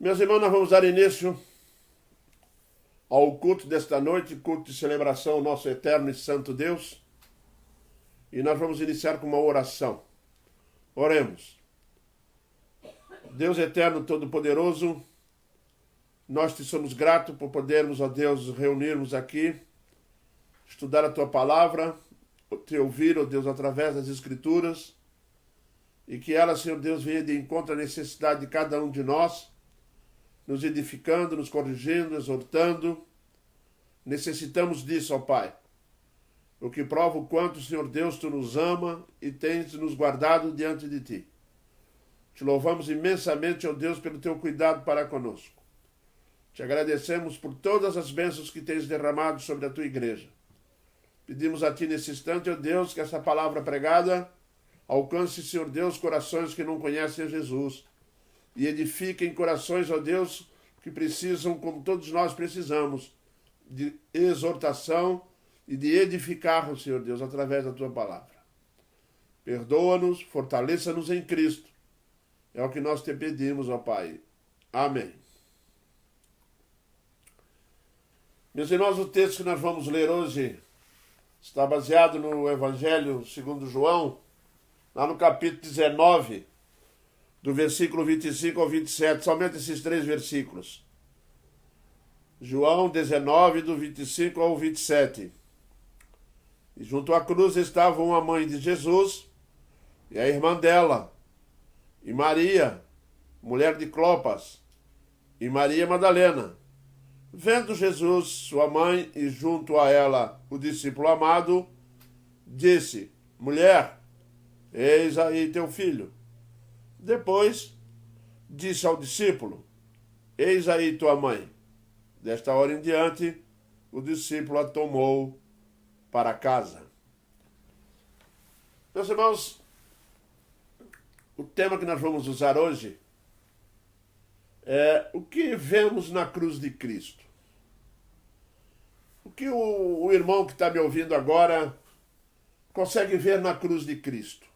Meus irmãos, nós vamos dar início ao culto desta noite, culto de celebração ao nosso eterno e santo Deus. E nós vamos iniciar com uma oração. Oremos. Deus eterno, todo-poderoso, nós te somos gratos por podermos, ó Deus, reunirmos aqui, estudar a tua palavra, te ouvir, ó Deus, através das Escrituras, e que ela, Senhor Deus, venha de encontro à necessidade de cada um de nós, nos edificando, nos corrigindo, exortando. Necessitamos disso, ó Pai, o que prova o quanto, Senhor Deus, Tu nos ama e tens nos guardado diante de Ti. Te louvamos imensamente, ó Deus, pelo Teu cuidado para conosco. Te agradecemos por todas as bênçãos que tens derramado sobre a Tua igreja. Pedimos a Ti nesse instante, ó Deus, que essa palavra pregada alcance, Senhor Deus, corações que não conhecem a Jesus e edifiquem corações, ó Deus, que precisam, como todos nós precisamos, de exortação e de edificar, Senhor Deus, através da Tua palavra. Perdoa-nos, fortaleça-nos em Cristo. É o que nós te pedimos, ó Pai. Amém. Meus irmãos, o texto que nós vamos ler hoje está baseado no Evangelho segundo João, lá no capítulo 19, do versículo 25 ao 27, somente esses 3 versículos. João 19, do 25 ao 27. E junto à cruz estavam a mãe de Jesus e a irmã dela, e Maria, mulher de Clopas, e Maria Madalena. Vendo Jesus, sua mãe, e junto a ela o discípulo amado, disse: Mulher, eis aí teu filho. Depois disse ao discípulo: Eis aí tua mãe. Desta hora em diante, o discípulo a tomou para casa. Meus irmãos, o tema que nós vamos usar hoje é o que vemos na cruz de Cristo. O que o irmão que está me ouvindo agora consegue ver na cruz de Cristo?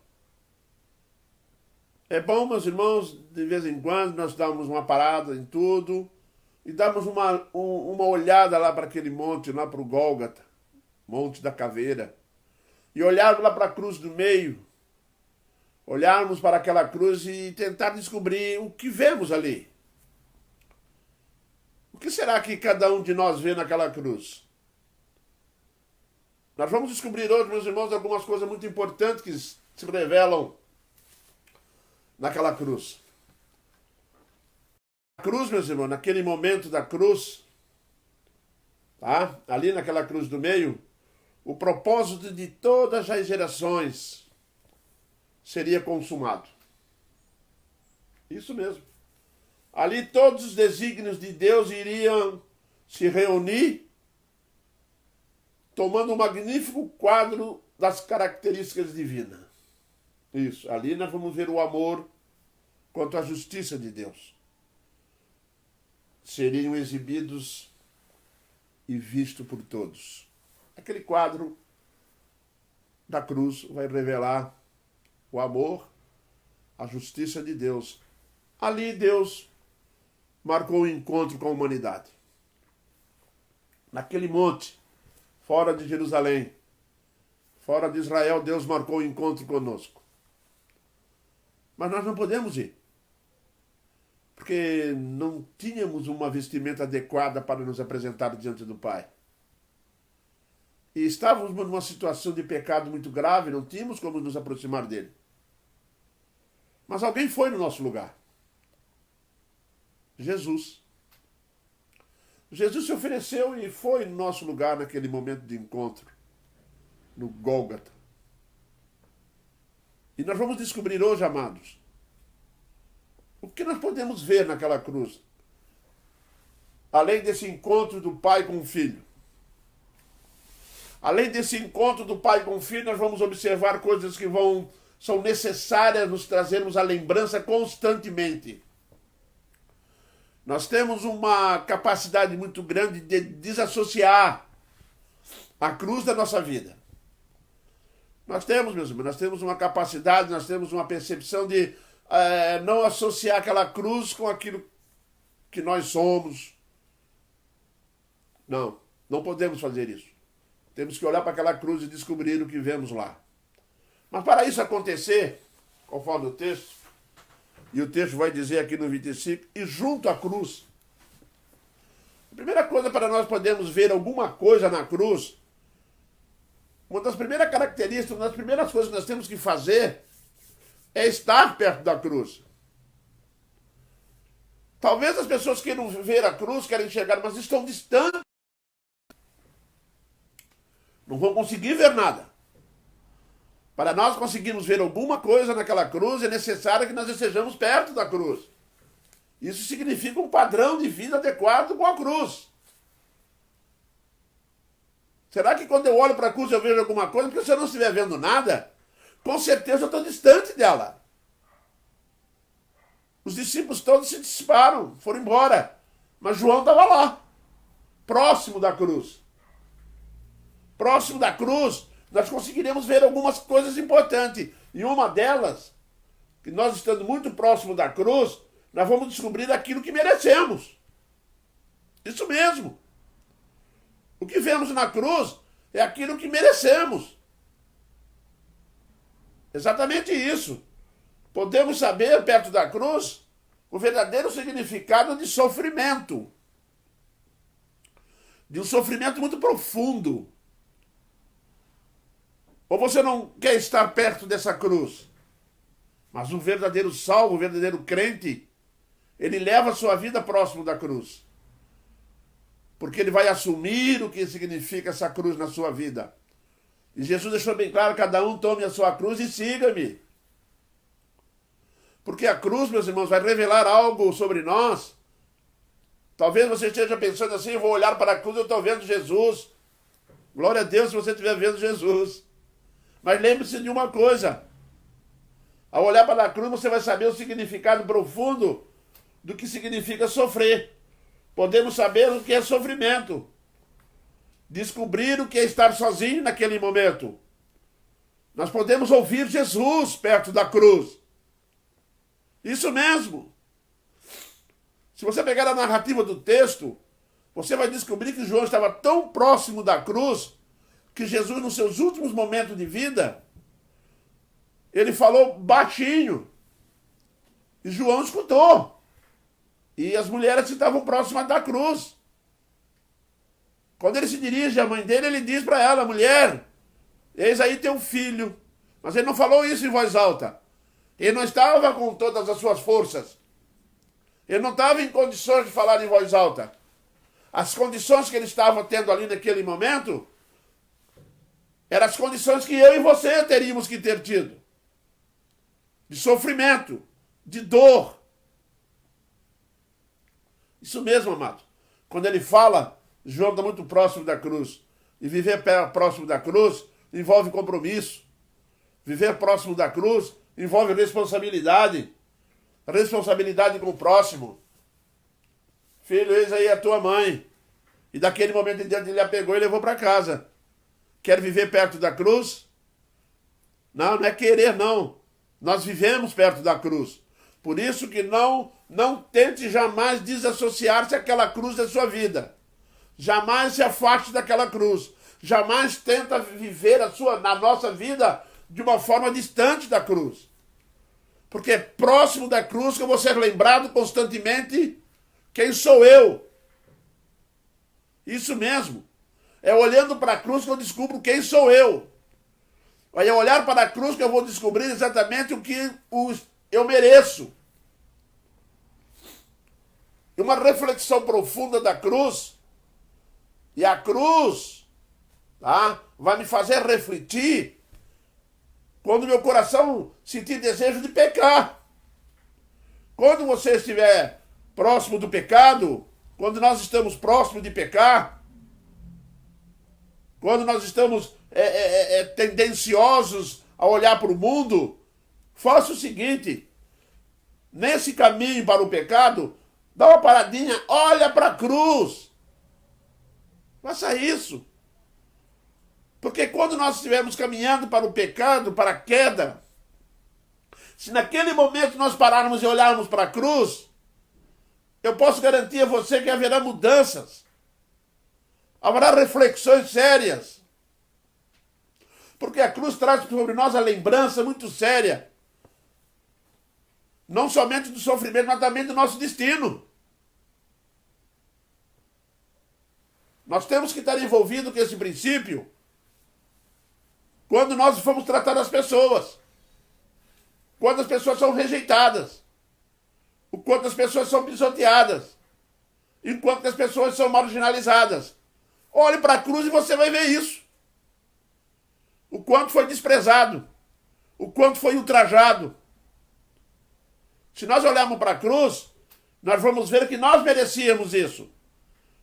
É bom, meus irmãos, de vez em quando nós damos uma parada em tudo e damos uma olhada lá para aquele monte, lá para o Gólgota, Monte da Caveira, e olharmos lá para a cruz do meio, olharmos para aquela cruz e tentar descobrir o que vemos ali. O que será que cada um de nós vê naquela cruz? Nós vamos descobrir hoje, meus irmãos, algumas coisas muito importantes que se revelam naquela cruz. A cruz, meus irmãos, naquele momento da cruz, tá? Ali naquela cruz do meio, o propósito de todas as gerações seria consumado. Isso mesmo. Ali todos os desígnios de Deus iriam se reunir, tomando um magnífico quadro das características divinas. Isso, ali nós vamos ver o amor quanto à justiça de Deus. Seriam exibidos e vistos por todos. Aquele quadro da cruz vai revelar o amor, a justiça de Deus. Ali Deus marcou o encontro com a humanidade. Naquele monte, fora de Jerusalém, fora de Israel, Deus marcou o encontro conosco. Mas nós não podemos ir, porque não tínhamos uma vestimenta adequada para nos apresentar diante do Pai. E estávamos numa situação de pecado muito grave, não tínhamos como nos aproximar dele. Mas alguém foi no nosso lugar. Jesus. Jesus se ofereceu e foi no nosso lugar naquele momento de encontro, no Gólgota. E nós vamos descobrir hoje, amados, o que nós podemos ver naquela cruz, além desse encontro do pai com o filho. Além desse encontro do pai com o filho, nós vamos observar coisas que são necessárias nos trazermos à lembrança constantemente. Nós temos uma capacidade muito grande de desassociar a cruz da nossa vida. Nós temos, meus irmãos, nós temos uma capacidade, nós temos uma percepção de não associar aquela cruz com aquilo que nós somos. Não, não podemos fazer isso. Temos que olhar para aquela cruz e descobrir o que vemos lá. Mas para isso acontecer, conforme o texto, e o texto vai dizer aqui no 25, e junto à cruz, a primeira coisa para nós podermos ver alguma coisa na cruz, uma das primeiras características, uma das primeiras coisas que nós temos que fazer é estar perto da cruz. Talvez as pessoas queiram ver a cruz, querem enxergar, mas estão distantes. Não vão conseguir ver nada. Para nós conseguirmos ver alguma coisa naquela cruz, é necessário que nós estejamos perto da cruz. Isso significa um padrão de vida adequado com a cruz. Será que quando eu olho para a cruz eu vejo alguma coisa? Porque se eu não estiver vendo nada, com certeza eu estou distante dela. Os discípulos todos se dissiparam, foram embora. Mas João estava lá, próximo da cruz. Próximo da cruz, nós conseguiremos ver algumas coisas importantes. E uma delas, que nós estando muito próximo da cruz, nós vamos descobrir aquilo que merecemos. Isso mesmo. O que vemos na cruz é aquilo que merecemos. Exatamente isso. Podemos saber, perto da cruz, o verdadeiro significado de sofrimento. De um sofrimento muito profundo. Ou você não quer estar perto dessa cruz? Mas um verdadeiro salvo, um verdadeiro crente, ele leva a sua vida próximo da cruz. Porque ele vai assumir o que significa essa cruz na sua vida. E Jesus deixou bem claro, cada um tome a sua cruz e siga-me. Porque a cruz, meus irmãos, vai revelar algo sobre nós. Talvez você esteja pensando assim, eu vou olhar para a cruz e eu estou vendo Jesus. Glória a Deus se você estiver vendo Jesus. Mas lembre-se de uma coisa. Ao olhar para a cruz, você vai saber o significado profundo do que significa sofrer. Podemos saber o que é sofrimento. Descobrir o que é estar sozinho naquele momento. Nós podemos ouvir Jesus perto da cruz. Isso mesmo. Se você pegar a narrativa do texto, você vai descobrir que João estava tão próximo da cruz que Jesus, nos seus últimos momentos de vida, ele falou baixinho. E João escutou. E as mulheres que estavam próximas da cruz. Quando ele se dirige à mãe dele, ele diz para ela, mulher, eis aí teu filho. Mas ele não falou isso em voz alta. Ele não estava com todas as suas forças. Ele não estava em condições de falar em voz alta. As condições que ele estava tendo ali naquele momento eram as condições que eu e você teríamos que ter tido. De sofrimento, de dor. Isso mesmo, amado. Quando ele fala, João está muito próximo da cruz. E viver próximo da cruz envolve compromisso. Viver próximo da cruz envolve responsabilidade. Responsabilidade com o próximo. Filho, eis aí a tua mãe. E daquele momento em diante ele a pegou e levou para casa. Quer viver perto da cruz? Não, não é querer, não. Nós vivemos perto da cruz. Por isso que não tente jamais desassociar-se àquela cruz da sua vida. Jamais se afaste daquela cruz. Jamais tenta viver na nossa vida de uma forma distante da cruz. Porque é próximo da cruz que eu vou ser lembrado constantemente quem sou eu. Isso mesmo. É olhando para a cruz que eu descubro quem sou eu. É olhar para a cruz que eu vou descobrir exatamente o que eu mereço. E uma reflexão profunda da cruz. E a cruz, tá, vai me fazer refletir quando meu coração sentir desejo de pecar. Quando você estiver próximo do pecado, quando nós estamos próximos de pecar, quando nós estamos tendenciosos a olhar para o mundo, faça o seguinte, nesse caminho para o pecado, dá uma paradinha, olha para a cruz. Faça isso. Porque quando nós estivermos caminhando para o pecado, para a queda, se naquele momento nós pararmos e olharmos para a cruz, eu posso garantir a você que haverá mudanças. Haverá reflexões sérias. Porque a cruz traz sobre nós a lembrança muito séria. Não somente do sofrimento, mas também do nosso destino. Nós temos que estar envolvidos com esse princípio quando nós formos tratar as pessoas. Quando as pessoas são rejeitadas. O quanto as pessoas são pisoteadas. Enquanto as pessoas são marginalizadas. Olhe para a cruz e você vai ver isso. O quanto foi desprezado. O quanto foi ultrajado. Se nós olharmos para a cruz, nós vamos ver que nós merecíamos isso.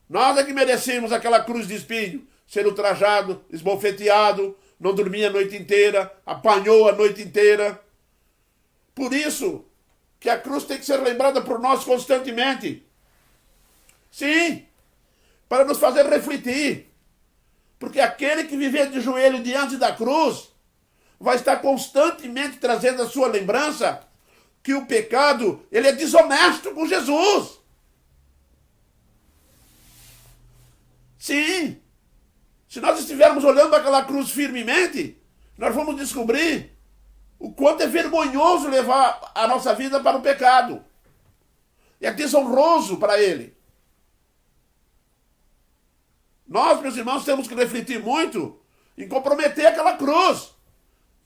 Nós é que merecíamos aquela cruz de espinho. Ser ultrajado, esbofeteado, não dormia a noite inteira, apanhou a noite inteira. Por isso que a cruz tem que ser lembrada por nós constantemente. Sim, para nos fazer refletir. Porque aquele que viver de joelho diante da cruz vai estar constantemente trazendo a sua lembrança que o pecado, ele é desonesto com Jesus. Sim, se nós estivermos olhando aquela cruz firmemente, nós vamos descobrir o quanto é vergonhoso levar a nossa vida para o pecado. É desonroso para ele. Nós, meus irmãos, temos que refletir muito em comprometer aquela cruz.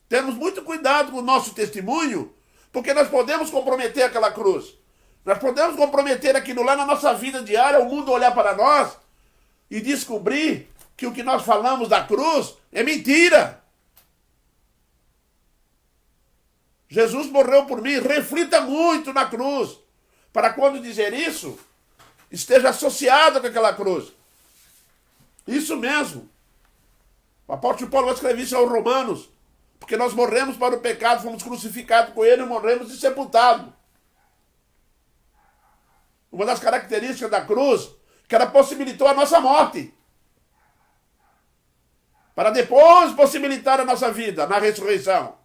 Temos muito cuidado com o nosso testemunho, porque nós podemos comprometer aquela cruz. Nós podemos comprometer aquilo lá na nossa vida diária, o mundo olhar para nós e descobrir que o que nós falamos da cruz é mentira. Jesus morreu por mim. Reflita muito na cruz, para quando dizer isso, esteja associado com aquela cruz. Isso mesmo. O apóstolo Paulo escreveu isso aos Romanos, porque nós morremos para o pecado, fomos crucificados com ele, morremos e sepultados. Uma das características da cruz, que ela possibilitou a nossa morte, para depois possibilitar a nossa vida na ressurreição.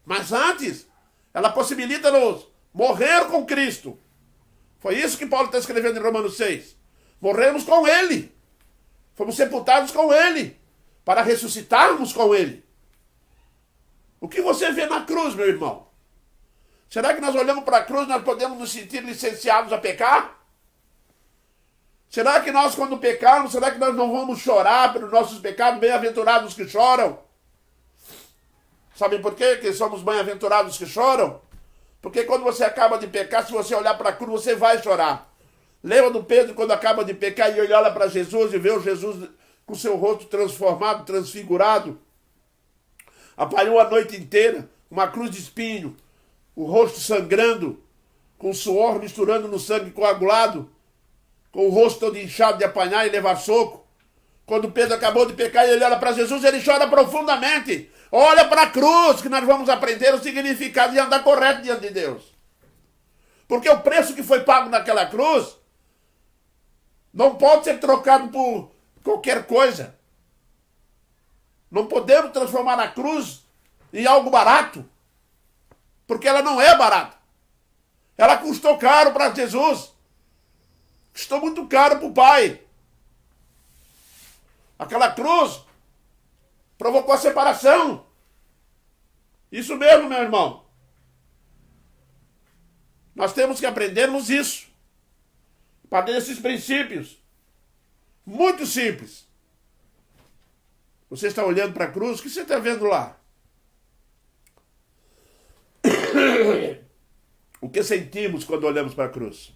Mas antes, ela possibilita-nos morrer com Cristo. Foi isso que Paulo está escrevendo em Romanos 6. Morremos com ele. Fomos sepultados com ele, para ressuscitarmos com ele. O que você vê na cruz, meu irmão? Será que nós olhamos para a cruz e nós podemos nos sentir licenciados a pecar? Será que nós, quando pecarmos, será que nós não vamos chorar pelos nossos pecados? Bem-aventurados que choram. Sabem por quê que somos bem-aventurados que choram? Porque quando você acaba de pecar, se você olhar para a cruz, você vai chorar. Lembra do Pedro quando acaba de pecar e ele olha para Jesus e vê o Jesus com seu rosto transformado, transfigurado? Apanhou a noite inteira, uma cruz de espinho, o rosto sangrando, com suor misturando no sangue coagulado, com o rosto todo inchado de apanhar e levar soco. Quando Pedro acabou de pecar e ele olha para Jesus, ele chora profundamente. Olha para a cruz, que nós vamos aprender o significado de andar correto diante de Deus. Porque o preço que foi pago naquela cruz não pode ser trocado por qualquer coisa. Não podemos transformar a cruz em algo barato, porque ela não é barata. Ela custou caro para Jesus. Custou muito caro para o Pai. Aquela cruz provocou a separação. Isso mesmo, meu irmão. Nós temos que aprendermos isso. Para esses princípios. Muito simples. Você está olhando para a cruz, o que você está vendo lá? O que sentimos quando olhamos para a cruz?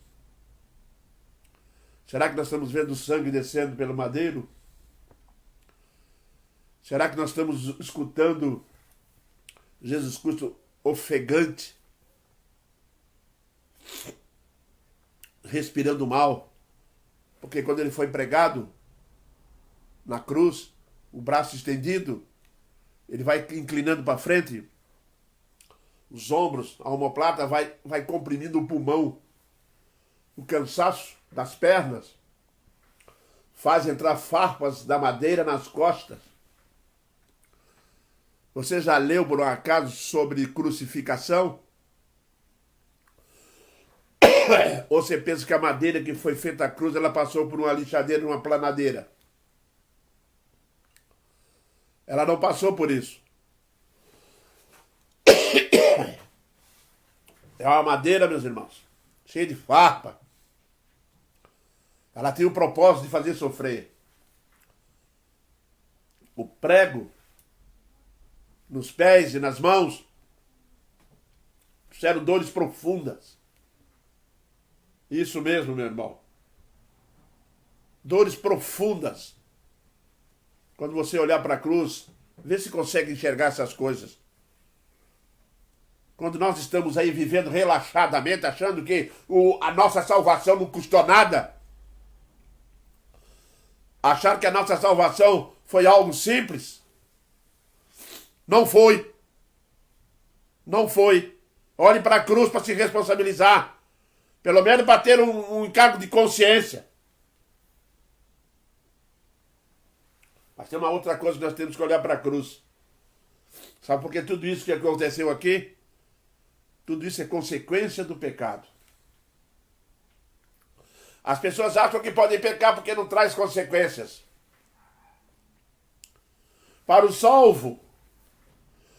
Será que nós estamos vendo o sangue descendo pelo madeiro? Será que nós estamos escutando Jesus Cristo ofegante, respirando mal? Porque quando ele foi pregado na cruz, o braço estendido, ele vai inclinando para frente, os ombros, a omoplata vai comprimindo o pulmão, o cansaço das pernas faz entrar farpas da madeira nas costas. Você já leu por um acaso sobre crucificação? Ou você pensa que a madeira que foi feita a cruz, ela passou por uma lixadeira, uma planadeira? Ela não passou por isso. É uma madeira, meus irmãos, cheia de farpa. Ela tem o propósito de fazer sofrer. O prego nos pés e nas mãos fizeram dores profundas. Isso mesmo, meu irmão. Dores profundas. Quando você olhar para a cruz, vê se consegue enxergar essas coisas. Quando nós estamos aí vivendo relaxadamente, achando que a nossa salvação não custou nada, achar que a nossa salvação foi algo simples, não foi. Não foi. Olhe para a cruz para se responsabilizar. Pelo menos para ter um encargo de consciência. Mas tem uma outra coisa que nós temos que olhar para a cruz. Sabe por que tudo isso que aconteceu aqui? Tudo isso é consequência do pecado. As pessoas acham que podem pecar porque não traz consequências. Para o salvo,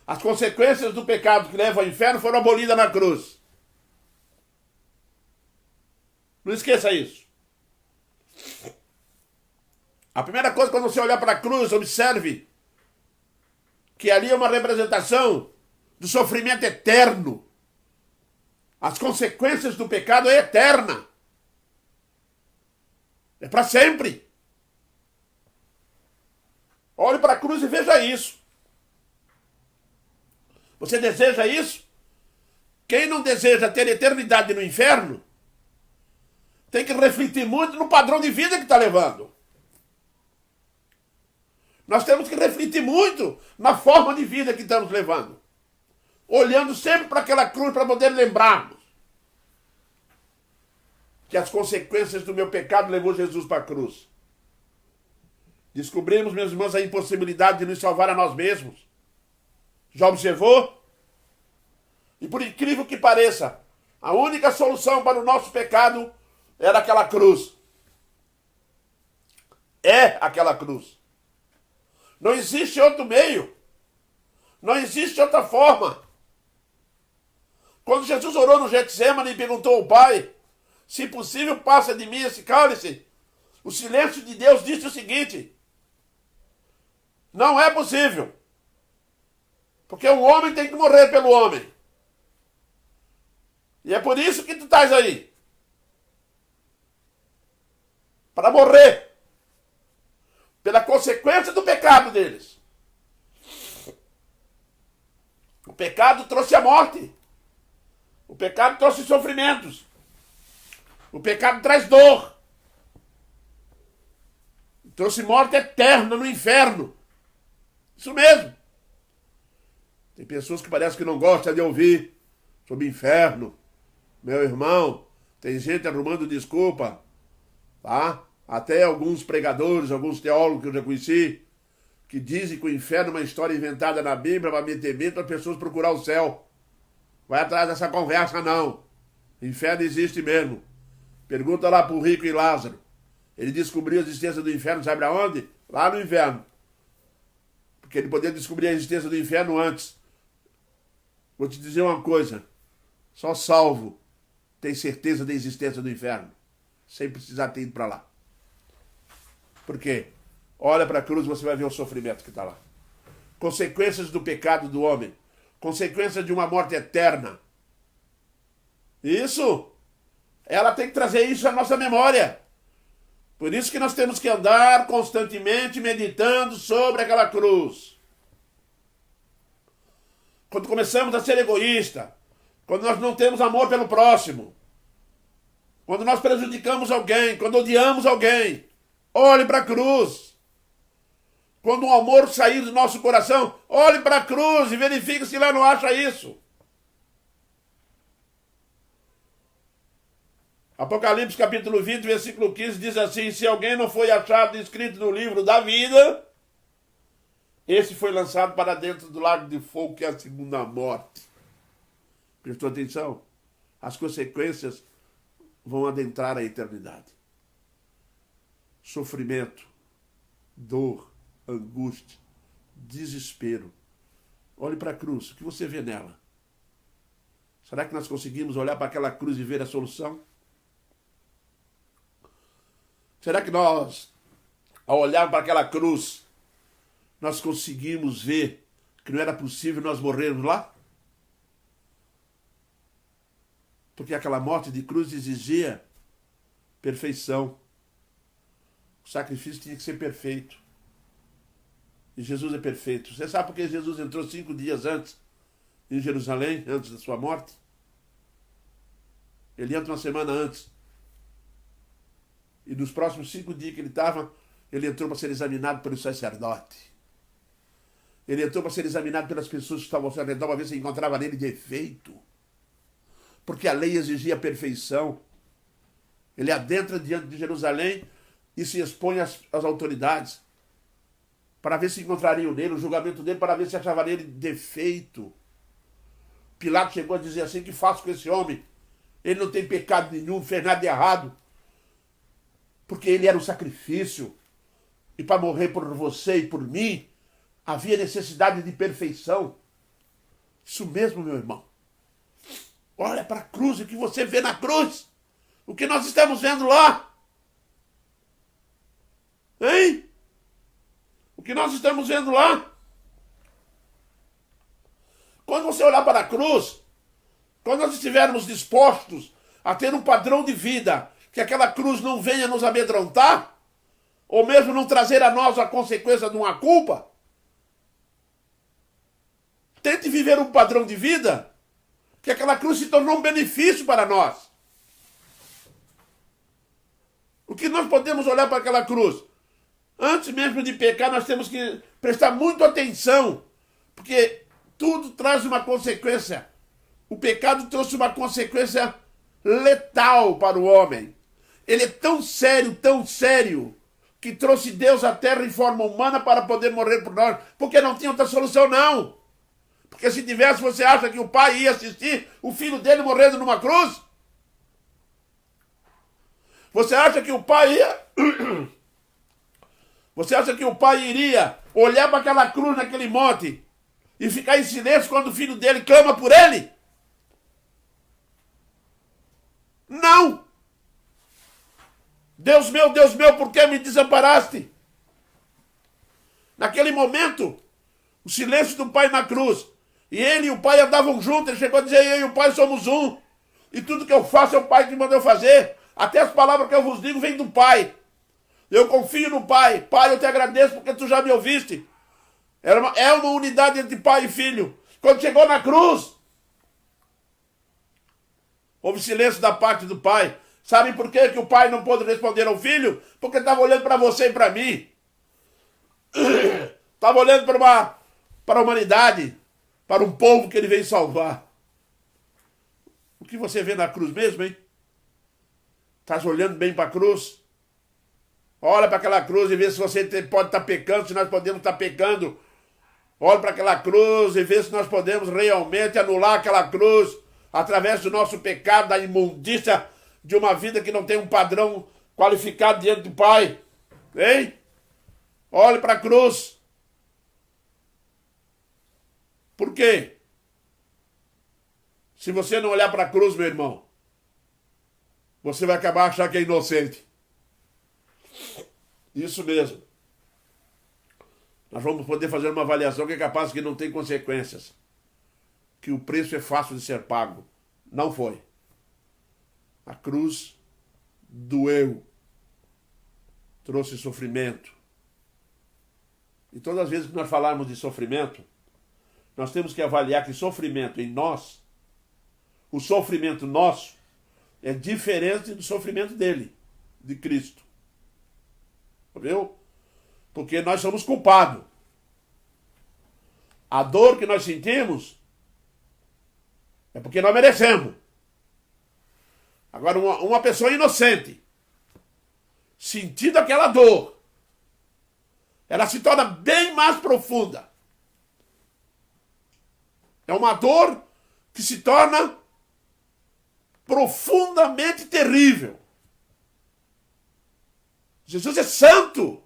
as consequências do pecado que leva ao inferno foram abolidas na cruz. Não esqueça isso. A primeira coisa, quando você olhar para a cruz, observe que ali é uma representação do sofrimento eterno. As consequências do pecado é eterna. É para sempre. Olhe para a cruz e veja isso. Você deseja isso? Quem não deseja ter eternidade no inferno, tem que refletir muito no padrão de vida que está levando. Nós temos que refletir muito na forma de vida que estamos levando. Olhando sempre para aquela cruz para poder lembrarmos que as consequências do meu pecado levou Jesus para a cruz. Descobrimos, meus irmãos, a impossibilidade de nos salvar a nós mesmos. Já observou? E por incrível que pareça, a única solução para o nosso pecado era aquela cruz. É aquela cruz. Não existe outro meio. Não existe outra forma. Quando Jesus orou no Getsemane e perguntou ao Pai, se possível, passa de mim esse cálice, o silêncio de Deus disse o seguinte: não é possível. Porque o homem tem que morrer pelo homem. E é por isso que tu estás aí. Para morrer. Pela consequência do pecado deles. O pecado trouxe a morte. O pecado trouxe sofrimentos. O pecado traz dor. Trouxe morte eterna no inferno. Isso mesmo. Tem pessoas que parecem que não gostam de ouvir sobre inferno. Meu irmão, tem gente arrumando desculpa, tá? Até alguns pregadores, alguns teólogos que eu já conheci, que dizem que o inferno é uma história inventada na Bíblia para meter medo para as pessoas procurar o céu. Vai atrás dessa conversa, não. Inferno existe mesmo. Pergunta lá para o rico e Lázaro. Ele descobriu a existência do inferno, sabe aonde? Lá no inferno. Porque ele podia descobrir a existência do inferno antes. Vou te dizer uma coisa. Só salvo tem certeza da existência do inferno. Sem precisar ter ido para lá. Por quê? Olha para a cruz e você vai ver o sofrimento que está lá. Consequências do pecado do homem. Consequências de uma morte eterna. Isso, ela tem que trazer isso à nossa memória. Por isso que nós temos que andar constantemente meditando sobre aquela cruz. Quando começamos a ser egoísta, quando nós não temos amor pelo próximo, quando nós prejudicamos alguém, quando odiamos alguém, olhe para a cruz. Quando o amor sair do nosso coração, olhe para a cruz e verifique se lá não acha isso. Apocalipse capítulo 20, versículo 15 diz assim: se alguém não foi achado escrito no livro da vida, esse foi lançado para dentro do lago de fogo, que é a segunda morte. Prestou atenção? As consequências vão adentrar a eternidade. Sofrimento, dor, angústia, desespero. Olhe para a cruz, o que você vê nela? Será que nós conseguimos olhar para aquela cruz e ver a solução? Será que nós, ao olhar para aquela cruz, nós conseguimos ver que não era possível nós morrermos lá? Porque aquela morte de cruz exigia perfeição. O sacrifício tinha que ser perfeito. E Jesus é perfeito. Você sabe por que Jesus entrou 5 dias antes em Jerusalém, antes da sua morte? Ele entra uma semana antes. E nos próximos 5 dias que ele estava, ele entrou para ser examinado pelo sacerdote. Ele entrou para ser examinado pelas pessoas que estavam ao seu redor, para ver se encontrava nele defeito. Porque a lei exigia perfeição. Ele adentra diante de Jerusalém e se expõe às autoridades para ver se encontrariam nele, o julgamento dele, para ver se achava nele defeito. Pilatos chegou a dizer assim: que faço com esse homem? Ele não tem pecado nenhum, não fez nada de errado. Porque ele era um sacrifício. E para morrer por você e por mim, havia necessidade de perfeição. Isso mesmo, meu irmão. Olha para a cruz, o que você vê na cruz. O que nós estamos vendo lá. Hein? O que nós estamos vendo lá. Quando você olhar para a cruz, quando nós estivermos dispostos a ter um padrão de vida, que aquela cruz não venha nos amedrontar, ou mesmo não trazer a nós a consequência de uma culpa, tente viver um padrão de vida que aquela cruz se tornou um benefício para nós. O que nós podemos olhar para aquela cruz? Antes mesmo de pecar, nós temos que prestar muito atenção, porque tudo traz uma consequência. O pecado trouxe uma consequência letal para o homem. Ele é tão sério, que trouxe Deus à terra em forma humana para poder morrer por nós, porque não tinha outra solução, não. Porque se tivesse, você acha que o pai ia assistir o filho dele morrendo numa cruz? Você acha que o pai ia... Você acha que o pai iria olhar para aquela cruz naquele monte e ficar em silêncio quando o filho dele clama por ele? Não! Deus meu, por que me desamparaste? Naquele momento, o silêncio do pai na cruz. E ele e o pai andavam juntos. Ele chegou a dizer: eu e o pai somos um. E tudo que eu faço é o pai que mandou fazer. Até as palavras que eu vos digo vêm do pai. Eu confio no pai. Pai, eu te agradeço porque tu já me ouviste. É uma unidade entre pai e filho. Quando chegou na cruz, houve silêncio da parte do pai. Sabem por quê que o pai não pôde responder ao filho? Porque estava olhando para você e para mim. Estava olhando para a humanidade, para um povo que ele veio salvar. O que você vê na cruz mesmo, hein? Estás olhando bem para a cruz? Olha para aquela cruz e vê se você pode estar pecando, se nós podemos estar pecando. Olha para aquela cruz e vê se nós podemos realmente anular aquela cruz através do nosso pecado, da imundícia de uma vida que não tem um padrão qualificado diante do Pai. Hein? Olhe para a cruz. Por quê? Se você não olhar para a cruz, meu irmão, você vai acabar achando que é inocente. Isso mesmo. Nós vamos poder fazer uma avaliação que é capaz que não tem consequências. Que o preço é fácil de ser pago. Não foi. A cruz doeu. Trouxe sofrimento. E todas as vezes que nós falarmos de sofrimento, nós temos que avaliar que sofrimento em nós, o sofrimento nosso, é diferente do sofrimento dele, de Cristo. Viu? Porque nós somos culpados. A dor que nós sentimos é porque nós merecemos. Agora, uma pessoa inocente, sentindo aquela dor, ela se torna bem mais profunda. É uma dor que se torna profundamente terrível. Jesus é santo,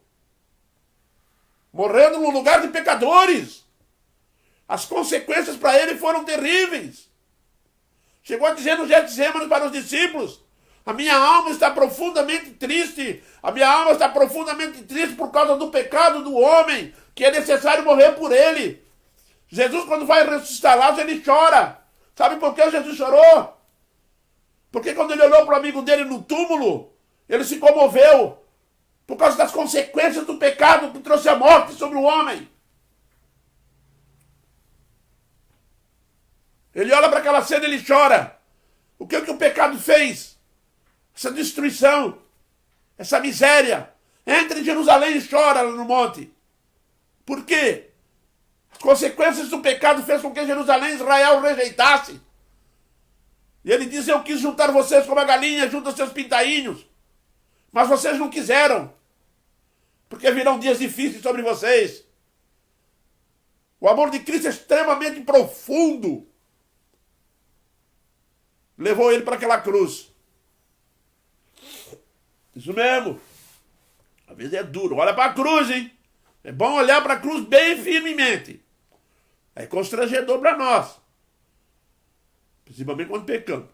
morrendo no lugar de pecadores. As consequências para ele foram terríveis. Chegou a dizer no Getsêmani para os discípulos: a minha alma está profundamente triste, a minha alma está profundamente triste por causa do pecado do homem, que é necessário morrer por ele. Jesus, quando vai ressuscitar Lázaro, ele chora. Sabe por que Jesus chorou? Porque quando ele olhou para o amigo dele no túmulo, ele se comoveu por causa das consequências do pecado que trouxe a morte sobre o homem. Ele olha para aquela cena e ele chora. O que o pecado fez? Essa destruição, essa miséria. Entra em Jerusalém e chora lá no monte. Por quê? As consequências do pecado fez com que Jerusalém e Israel o rejeitasse. E ele diz: eu quis juntar vocês como a galinha junta seus pintainhos, mas vocês não quiseram, porque virão dias difíceis sobre vocês. O amor de Cristo é extremamente profundo. Levou ele para aquela cruz. Isso mesmo. Às vezes é duro. Olha para a cruz, hein? É bom olhar para a cruz bem firmemente. É constrangedor para nós. Principalmente quando pecamos.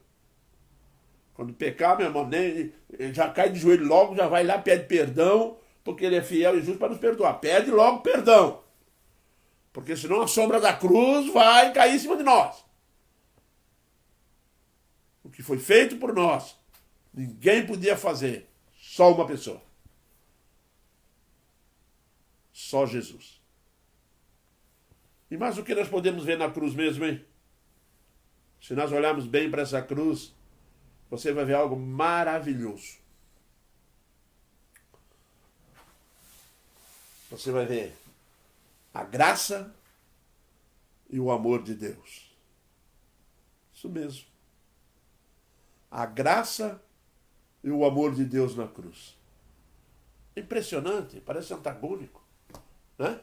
Quando pecar, meu irmão, ele já cai de joelho logo, já vai lá, pede perdão, porque ele é fiel e justo para nos perdoar. Pede logo perdão. Porque senão a sombra da cruz vai cair em cima de nós. O que foi feito por nós, ninguém podia fazer. Só uma pessoa. Só Jesus. E mais o que nós podemos ver na cruz mesmo, hein? Se nós olharmos bem para essa cruz, você vai ver algo maravilhoso. Você vai ver a graça e o amor de Deus. Isso mesmo. A graça e o amor de Deus na cruz. Impressionante, parece antagônico, né?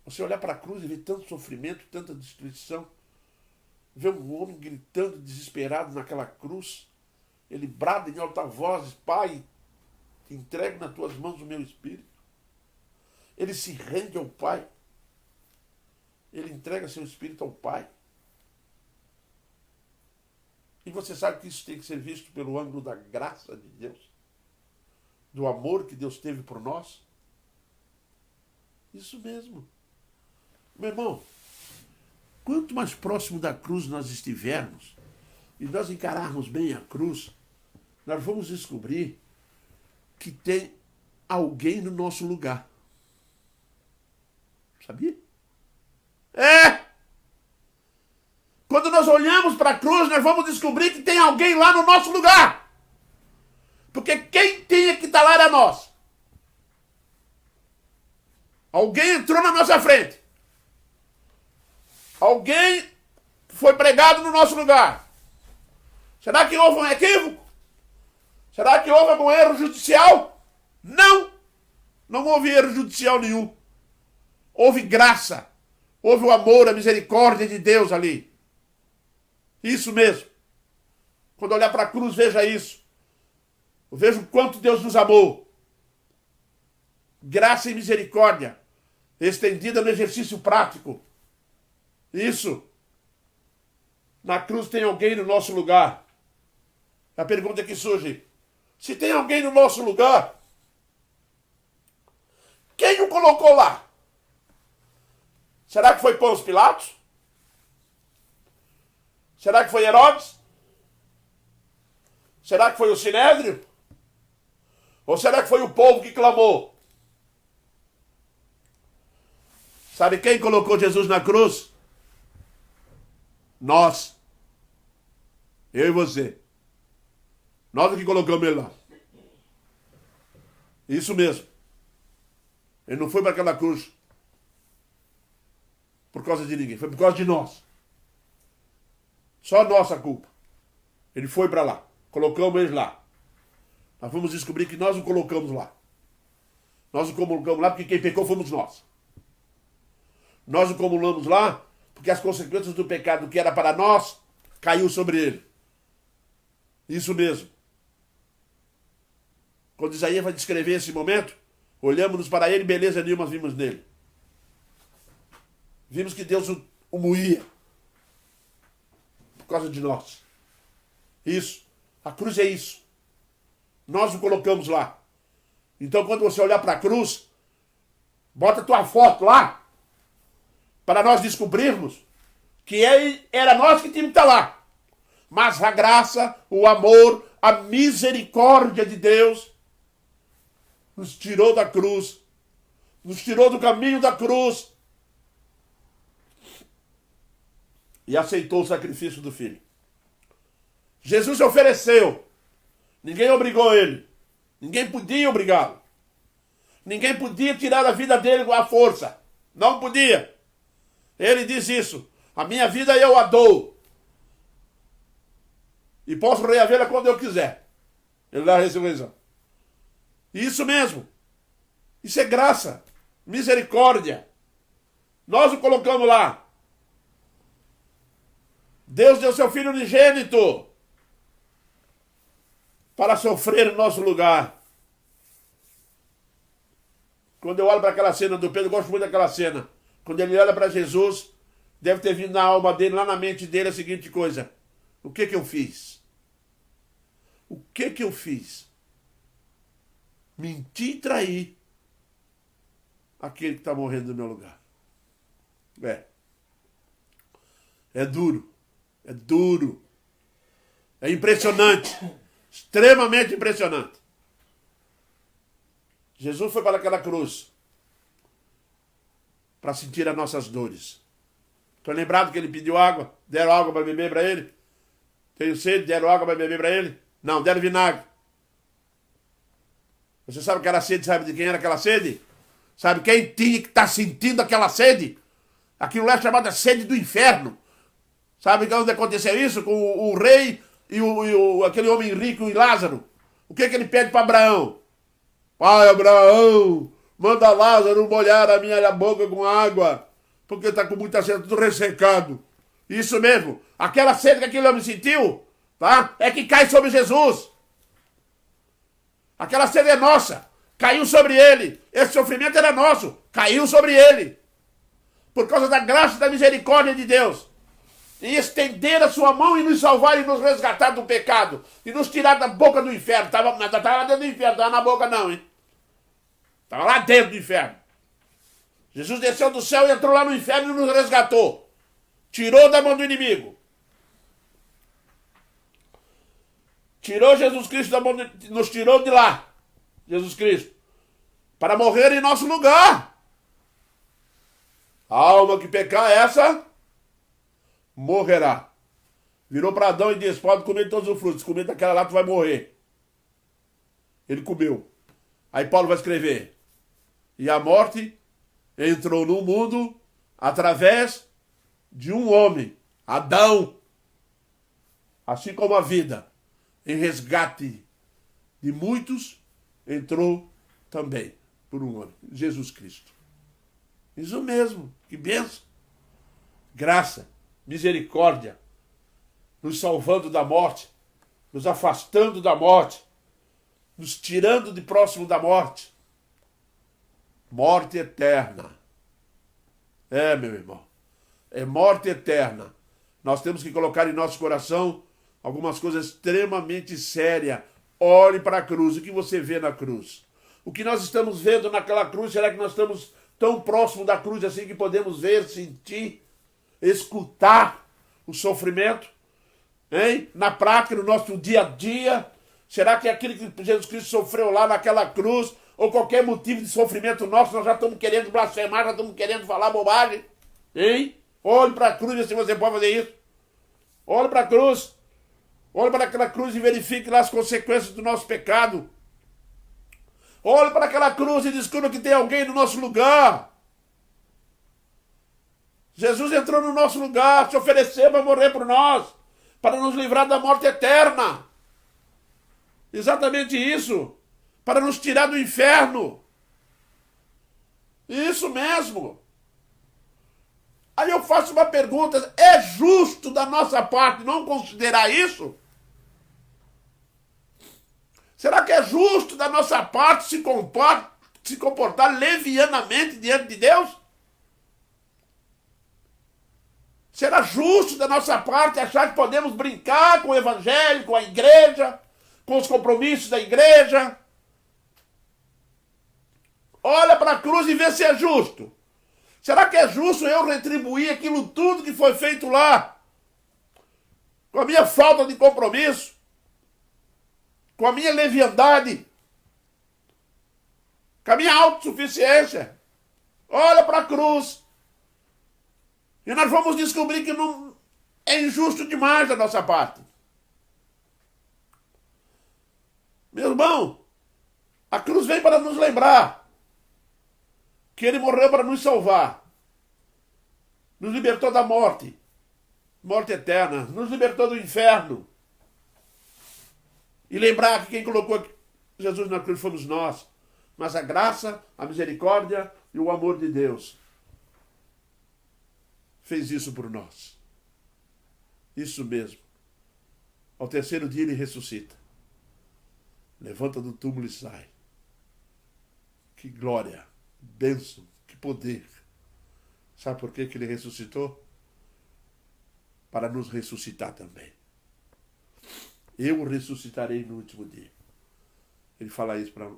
Você olhar para a cruz e ver tanto sofrimento, tanta destruição, ver um homem gritando desesperado naquela cruz, ele brada em alta voz: Pai, entrego nas tuas mãos o meu espírito. Ele se rende ao Pai, ele entrega seu espírito ao Pai. E você sabe que isso tem que ser visto pelo ângulo da graça de Deus, do amor que Deus teve por nós. Isso mesmo. Meu irmão, quanto mais próximo da cruz nós estivermos, e nós encararmos bem a cruz, nós vamos descobrir que tem alguém no nosso lugar. Sabia? É! Quando nós olhamos para a cruz, nós vamos descobrir que tem alguém lá no nosso lugar. Porque quem tinha que estar lá era nós. Alguém entrou na nossa frente. Alguém foi pregado no nosso lugar. Será que houve um equívoco? Será que houve algum erro judicial? Não! Não houve erro judicial nenhum. Houve graça. Houve o amor, a misericórdia de Deus ali. Isso mesmo. Quando olhar para a cruz, veja isso. Eu vejo o quanto Deus nos amou. Graça e misericórdia estendida no exercício prático. Isso. Na cruz tem alguém no nosso lugar. A pergunta que surge: se tem alguém no nosso lugar, quem o colocou lá? Será que foi Pôncio Pilatos? Será que foi Herodes? Será que foi o Sinédrio? Ou será que foi o povo que clamou? Sabe quem colocou Jesus na cruz? Nós. Eu e você. Nós é que colocamos ele lá. Isso mesmo. Ele não foi para aquela cruz por causa de ninguém. Foi por causa de nós. Só nossa culpa. Ele foi para lá. Colocamos ele lá. Nós vamos descobrir que nós o colocamos lá. Nós o colocamos lá porque quem pecou fomos nós. Nós o colocamos lá porque as consequências do pecado que era para nós caiu sobre ele. Isso mesmo. Quando Isaías vai descrever esse momento, olhamos para ele, beleza nenhuma vimos nele. Vimos que Deus o moía por causa de nós. Isso. A cruz é isso. Nós o colocamos lá. Então, quando você olhar para a cruz, bota a tua foto lá, para nós descobrirmos que era nós que tínhamos que estar lá. Mas a graça, o amor, a misericórdia de Deus nos tirou da cruz, nos tirou do caminho da cruz e aceitou o sacrifício do Filho. Jesus se ofereceu. Ninguém obrigou ele. Ninguém podia obrigá-lo. Ninguém podia tirar a vida dele com a força. Não podia. Ele diz isso. A minha vida eu a dou. E posso reavê-la quando eu quiser. Ele dá a ressurreição. Isso mesmo. Isso é graça. Misericórdia. Nós o colocamos lá. Deus deu seu Filho unigênito para sofrer no nosso lugar. Quando eu olho para aquela cena do Pedro, eu gosto muito daquela cena. Quando ele olha para Jesus, deve ter vindo na alma dele, lá na mente dele, a seguinte coisa. O que eu fiz? O que eu fiz? Menti e traí aquele que está morrendo no meu lugar. É duro. É duro. É impressionante. Extremamente impressionante. Jesus foi para aquela cruz para sentir as nossas dores. Estou lembrado que ele pediu água? Deram água para beber para ele? Tenho sede? Deram água para beber para ele? Não, deram vinagre. Você sabe aquela sede? Sabe de quem era aquela sede? Sabe quem tinha que estar sentindo aquela sede? Aquilo lá é chamada sede do inferno. Sabe onde aconteceu isso? Com o rei e aquele homem rico e Lázaro. O que ele pede para Abraão? Pai, Abraão, manda Lázaro molhar a minha boca com água, porque está com muita sede, tudo ressecado. Isso mesmo. Aquela sede que aquele homem sentiu, tá? É que cai sobre Jesus. Aquela sede é nossa. Caiu sobre ele. Esse sofrimento era nosso. Caiu sobre ele. Por causa da graça e da misericórdia de Deus. E estender a sua mão e nos salvar e nos resgatar do pecado. E nos tirar da boca do inferno. Estava lá dentro do inferno, estava na boca não, hein? Estava lá dentro do inferno. Jesus desceu do céu e entrou lá no inferno e nos resgatou. Tirou da mão do inimigo. Tirou Jesus Cristo da mão nos tirou de lá. Jesus Cristo. Para morrer em nosso lugar. A alma que pecar, essa morrerá. Virou para Adão e disse, pode comer todos os frutos. Se comer daquela lá, tu vai morrer. Ele comeu. Aí Paulo vai escrever. E a morte entrou no mundo através de um homem, Adão. Assim como a vida, em resgate de muitos, entrou também por um homem, Jesus Cristo. Isso mesmo, que bênção. Graça, misericórdia, nos salvando da morte, nos afastando da morte, nos tirando de próximo da morte. Morte eterna. Meu irmão. É morte eterna. Nós temos que colocar em nosso coração algumas coisas extremamente sérias. Olhe para a cruz. O que você vê na cruz? O que nós estamos vendo naquela cruz, será que nós estamos tão próximo da cruz assim que podemos ver, sentir, escutar o sofrimento? Hein? Na prática, no nosso dia a dia, será que aquilo que Jesus Cristo sofreu lá naquela cruz, ou qualquer motivo de sofrimento nosso, nós já estamos querendo blasfemar, já estamos querendo falar bobagem? Hein? Olhe para a cruz e se você pode fazer isso. Olhe para a cruz. Olhe para aquela cruz e verifique lá as consequências do nosso pecado. Olhe para aquela cruz e descubra que tem alguém no nosso lugar. Jesus entrou no nosso lugar, se ofereceu para morrer por nós, para nos livrar da morte eterna. Exatamente isso. Para nos tirar do inferno. Isso mesmo. Aí eu faço uma pergunta, é justo da nossa parte não considerar isso? Será que é justo da nossa parte se comportar levianamente diante de Deus? Será justo da nossa parte achar que podemos brincar com o evangelho, com a igreja, com os compromissos da igreja? Olha para a cruz e vê se é justo. Será que é justo eu retribuir aquilo tudo que foi feito lá? Com a minha falta de compromisso? Com a minha leviandade? Com a minha autossuficiência? Olha para a cruz. E nós vamos descobrir que não é injusto demais da nossa parte. Meu irmão, a cruz vem para nos lembrar que ele morreu para nos salvar. Nos libertou da morte. Morte eterna. Nos libertou do inferno. E lembrar que quem colocou Jesus na cruz fomos nós. Mas a graça, a misericórdia e o amor de Deus fez isso por nós. Isso mesmo. Ao terceiro dia ele ressuscita. Levanta do túmulo e sai. Que glória, bênção, que poder. Sabe por que ele ressuscitou? Para nos ressuscitar também. Eu o ressuscitarei no último dia. Ele fala isso para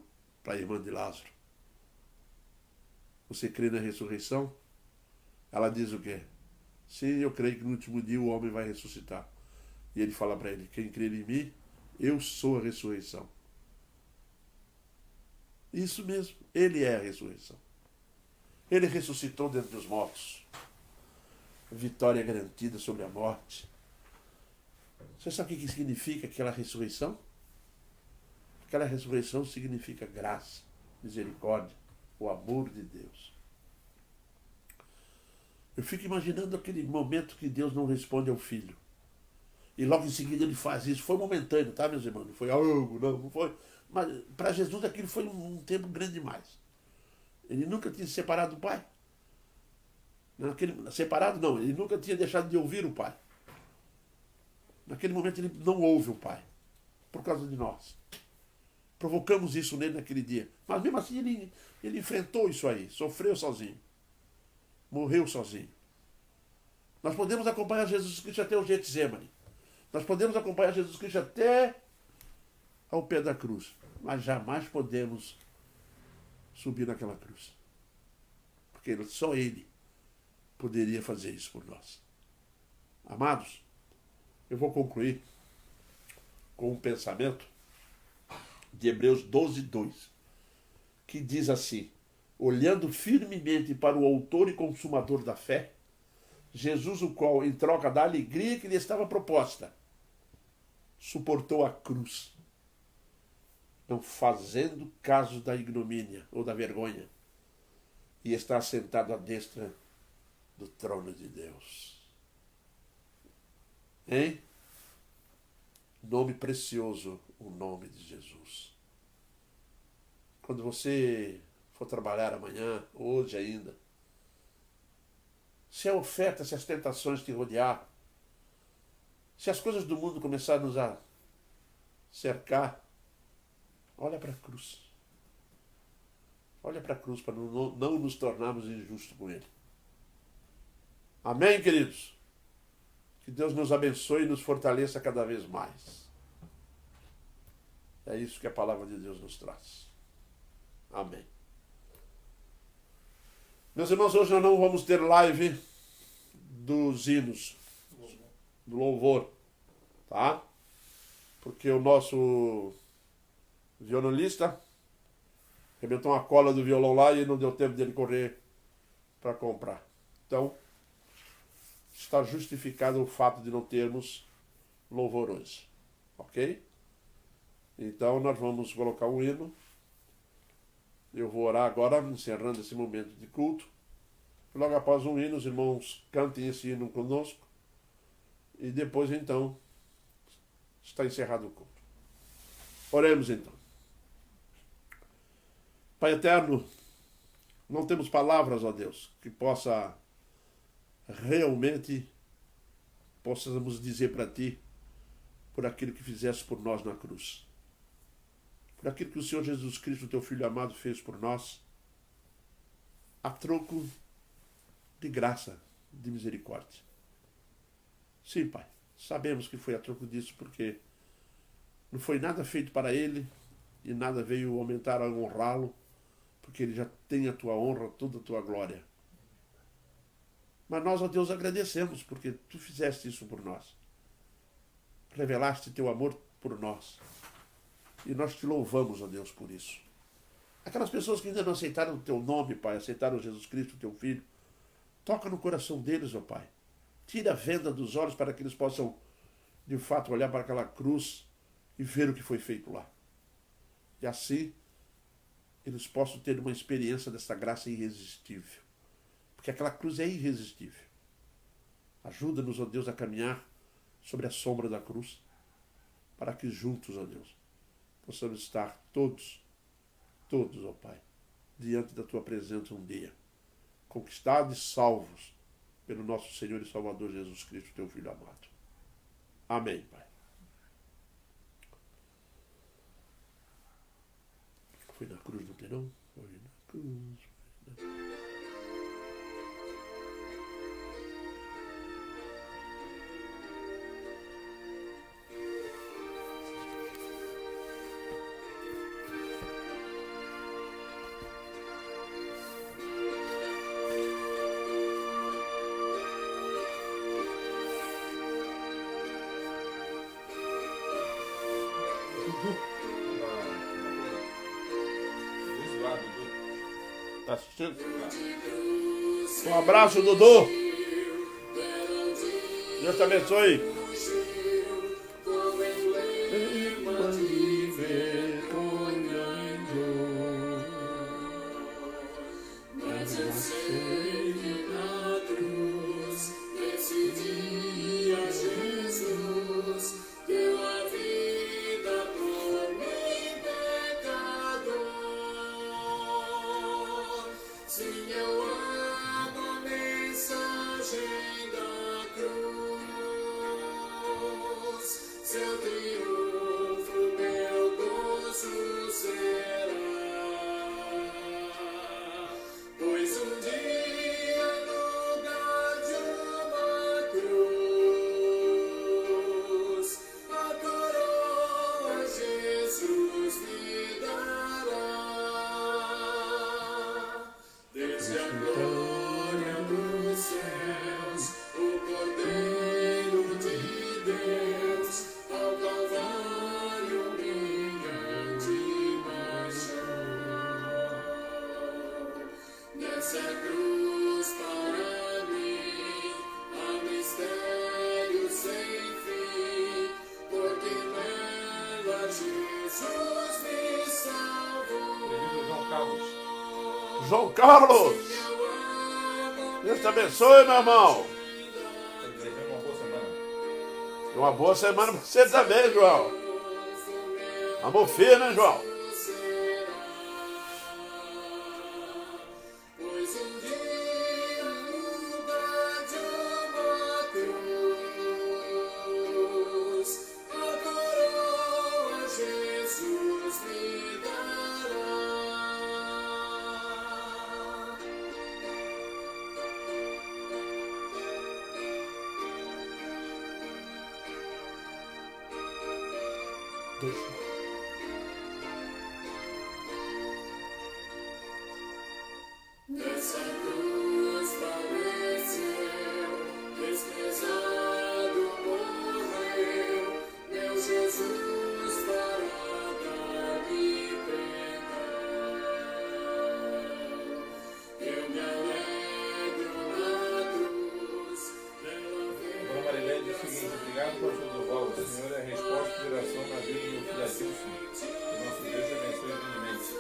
a irmã de Lázaro. Você crê na ressurreição? Ela diz o quê? Sim, eu creio que no último dia o homem vai ressuscitar. E ele fala para ele, quem crer em mim, eu sou a ressurreição. Isso mesmo, ele é a ressurreição. Ele ressuscitou dentre os mortos. Vitória garantida sobre a morte. Você sabe o que significa aquela ressurreição? Aquela ressurreição significa graça, misericórdia, o amor de Deus. Eu fico imaginando aquele momento que Deus não responde ao filho. E logo em seguida ele faz isso. Foi momentâneo, tá, meus irmãos? Não foi algo, não foi. Mas para Jesus aquilo foi um tempo grande demais. Ele nunca tinha se separado do Pai. Separado não, ele nunca tinha deixado de ouvir o Pai. Naquele momento ele não ouve o Pai. Por causa de nós. Provocamos isso nele naquele dia. Mas mesmo assim ele enfrentou isso aí. Sofreu sozinho. Morreu sozinho. Nós podemos acompanhar Jesus Cristo até o Getsemane. Nós podemos acompanhar Jesus Cristo até ao pé da cruz. Mas jamais podemos subir naquela cruz. Porque só Ele poderia fazer isso por nós. Amados, eu vou concluir com um pensamento de Hebreus 12:2, que diz assim: olhando firmemente para o autor e consumador da fé, Jesus, o qual, em troca da alegria que lhe estava proposta, suportou a cruz, não fazendo caso da ignomínia ou da vergonha, e está sentado à destra do trono de Deus. Hein? Nome precioso, o nome de Jesus. Quando você for trabalhar amanhã, hoje ainda, se a oferta, se as tentações te rodear, se as coisas do mundo começarem a nos cercar, olha para a cruz. Olha para a cruz para não nos tornarmos injustos com Ele. Amém, queridos? Que Deus nos abençoe e nos fortaleça cada vez mais. É isso que a palavra de Deus nos traz. Amém. Meus irmãos, hoje nós não vamos ter live dos hinos, do louvor, tá? Porque o nosso violonista arrebentou uma cola do violão lá e não deu tempo dele correr para comprar. Então, está justificado o fato de não termos louvor hoje. Ok? Então, nós vamos colocar um hino. Eu vou orar agora, encerrando esse momento de culto. Logo após um hino, os irmãos cantem esse hino conosco. E depois, então, está encerrado o culto. Oremos, então. Pai eterno, não temos palavras, ó Deus, que possa realmente possamos dizer para Ti por aquilo que fizeste por nós na cruz. por aquilo que o Senhor Jesus Cristo, teu Filho amado, fez por nós, a troco de graça, de misericórdia. Sim, Pai, sabemos que foi a troco disso, porque não foi nada feito para Ele e nada veio aumentar a honrá-lo, porque Ele já tem a tua honra, toda a tua glória. Mas nós, ó Deus, agradecemos, porque Tu fizeste isso por nós. Revelaste teu amor por nós. E nós te louvamos, ó Deus, por isso. Aquelas pessoas que ainda não aceitaram o teu nome, Pai, aceitaram Jesus Cristo, teu Filho, toca no coração deles, ó Pai. Tira a venda dos olhos para que eles possam, de fato, olhar para aquela cruz e ver o que foi feito lá. E assim, eles possam ter uma experiência dessa graça irresistível. Porque aquela cruz é irresistível. Ajuda-nos, ó Deus, a caminhar sobre a sombra da cruz, para que juntos, ó Deus, possamos estar todos, ó Pai, diante da Tua presença um dia, conquistados e salvos pelo nosso Senhor e Salvador Jesus Cristo, Teu Filho amado. Amém, Pai. Foi na cruz, não tem não? Foi na cruz. Foi na cruz. Tá assistindo? Um abraço, Dudu. Deus te abençoe. João Carlos, Deus te abençoe, meu irmão. Uma boa semana para você também, João. Amor firme, hein, João? Nessa cruz padeceu, desprezado morreu, meu Jesus para dar-me perdão. Eu me alegro na cruz, pela vida. Dona Marilene diz o seguinte: obrigado por sua Duval. O Senhor é a resposta de oração na vida do meu filho Adilson. Que nosso Deus te abençoe grandemente.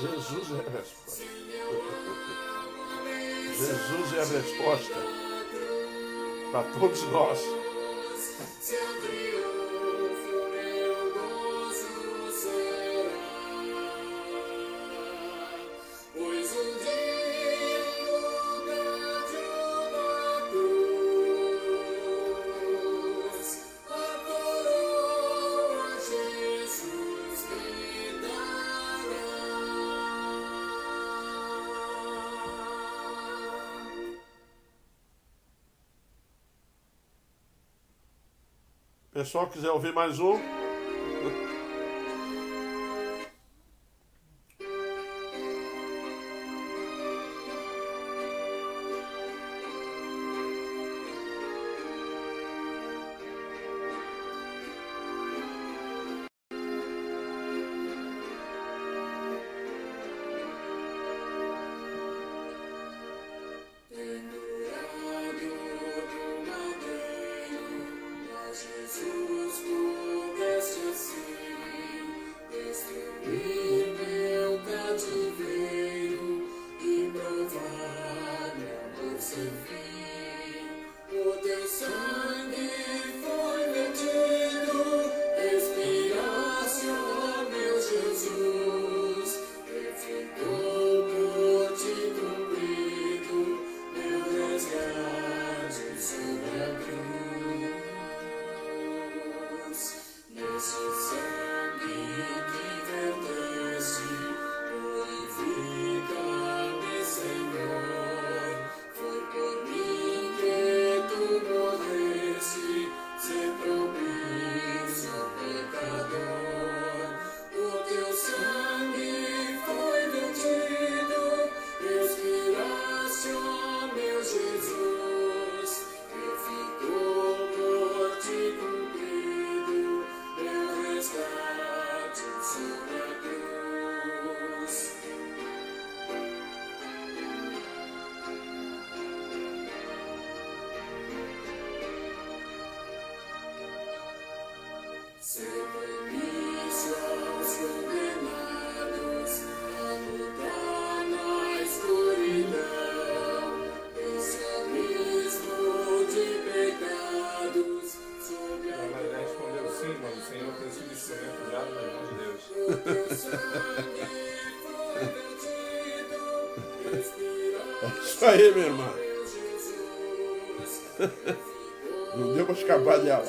Jesus é a resposta. Jesus é a resposta para todos nós. Seu triunfo, meu gozo será, pois um dia no lugar de uma cruz, a coroa Jesus Pessoal, quiser ouvir mais um. Jesus, pudeste assim destruir meu cativeiro e provar meu amor sem fim. O teu sangue foi vertido, expiraste, ó meu Jesus, e ficou por ti cumprido meu resgate sobre a cruz. Nesse sangue que verteste, purifica-me, Senhor. Foi por mim que tu morreste, ser propício ao pecador. O teu sangue foi vertido, expiraste, ó meu Jesus, e ficou por ti cumprido meu resgate sobre a cruz. Ser propício aos condenados a lutar na escuridão, esse abismo de pecados sobre a Mas ela respondeu sim, mas o Senhor tem sido instrumento usado nas mãos de Deus. o teu sangue foi vertido, expiraste, Isso aí, minha irmã. meu Jesus, Não deu pra escapar dela.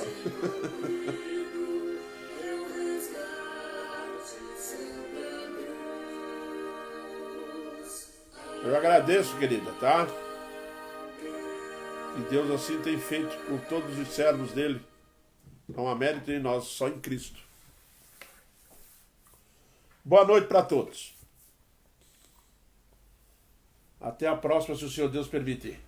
meu resgate sobre a cruz. Eu agradeço, querida, tá? E Deus assim tem feito com todos os servos dele. Não há mérito em nós, só em Cristo. Boa noite para todos. Até a próxima, se o Senhor Deus permitir.